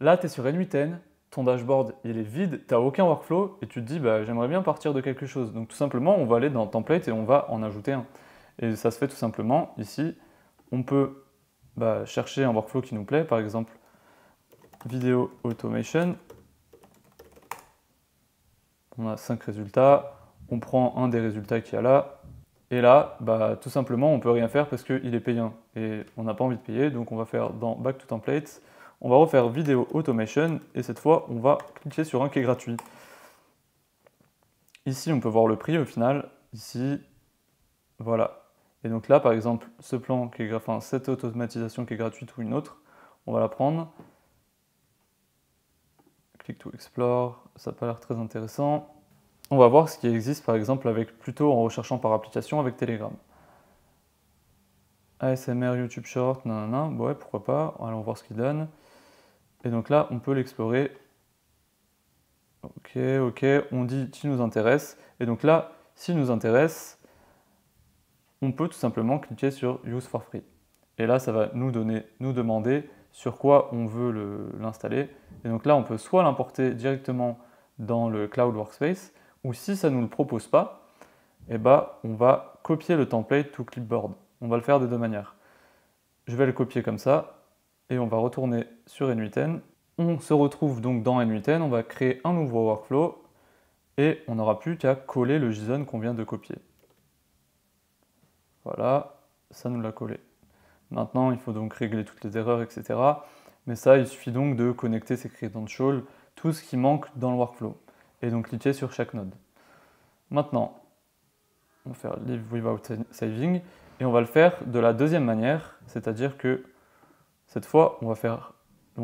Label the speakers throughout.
Speaker 1: Là, tu es sur N8N, ton dashboard il est vide, tu n'as aucun workflow et tu te dis bah, j'aimerais bien partir de quelque chose. Donc tout simplement, on va aller dans Template et on va en ajouter un. Et ça se fait tout simplement ici. On peut chercher un workflow qui nous plaît, par exemple vidéo automation. On a 5 résultats, on prend un des résultats qu'il y a là, et là, tout simplement, on ne peut rien faire parce qu'il est payant, et on n'a pas envie de payer, donc on va faire dans Back to Templates, on va refaire vidéo automation, et cette fois, on va cliquer sur un qui est gratuit. Ici, on peut voir le prix au final, ici, voilà. Et donc là, par exemple, ce plan qui est, enfin, cette automatisation qui est gratuite ou une autre, on va la prendre. Click to explore, ça n'a pas l'air très intéressant. On va voir ce qui existe par exemple avec plutôt en recherchant par application avec Telegram. ASMR, YouTube Short, nanana, ouais pourquoi pas, allons voir ce qu'il donne. Et donc là on peut l'explorer. Ok, on dit s'il nous intéresse. Et donc là, s'il nous intéresse, on peut tout simplement cliquer sur Use for Free. Et là ça va nous demander sur quoi on veut l'installer. Et donc là on peut soit l'importer directement dans le Cloud Workspace, ou si ça ne nous le propose pas, on va copier le template to clipboard. On va le faire de deux manières. Je vais le copier comme ça, et on va retourner sur N8N. On se retrouve donc dans N8N, on va créer un nouveau workflow, et on n'aura plus qu'à coller le JSON qu'on vient de copier. Voilà, ça nous l'a collé. Maintenant, il faut donc régler toutes les erreurs, etc. Mais ça, il suffit donc de connecter ces credentials, tout ce qui manque dans le workflow, et donc cliquer sur chaque node. Maintenant, on va faire Leave Without Saving, et on va le faire de la deuxième manière, c'est-à-dire que cette fois, on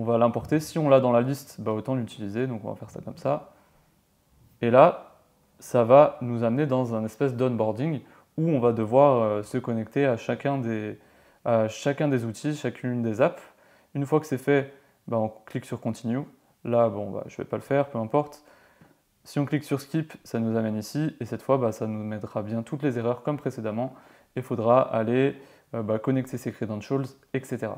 Speaker 1: va l'importer. Si on l'a dans la liste, autant l'utiliser, donc on va faire ça comme ça. Et là, ça va nous amener dans un espèce d'onboarding où on va devoir se connecter à chacun des outils, chacune des apps. Une fois que c'est fait, on clique sur Continue. Là, je ne vais pas le faire, peu importe. Si on clique sur Skip, ça nous amène ici, et cette fois, ça nous mettra bien toutes les erreurs comme précédemment. Il faudra aller connecter ses credentials, etc.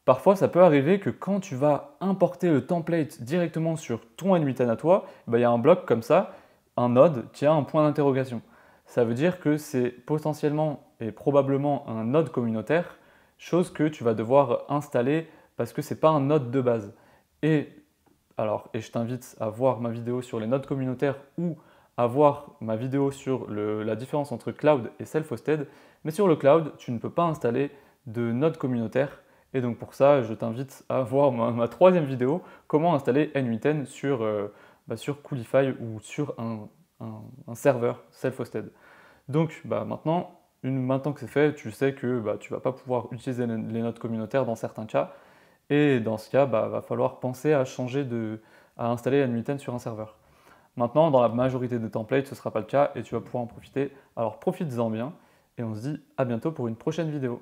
Speaker 1: Parfois, ça peut arriver que quand tu vas importer le template directement sur ton N8N à toi, il y a un bloc comme ça, un node qui a un point d'interrogation. Ça veut dire que c'est potentiellement et probablement un node communautaire, chose que tu vas devoir installer parce que ce n'est pas un node de base. Et je t'invite à voir ma vidéo sur les nodes communautaires ou à voir ma vidéo sur la différence entre cloud et self-hosted. Mais sur le cloud, tu ne peux pas installer de node communautaire. Et donc pour ça, je t'invite à voir ma troisième vidéo, comment installer N8N sur Coolify ou sur un serveur self-hosted. Donc maintenant que c'est fait, tu sais que tu ne vas pas pouvoir utiliser les nodes communautaires dans certains cas. Et dans ce cas, va falloir penser à à installer N8N sur un serveur. Maintenant, dans la majorité des templates, ce ne sera pas le cas et tu vas pouvoir en profiter. Alors profites-en bien et on se dit à bientôt pour une prochaine vidéo.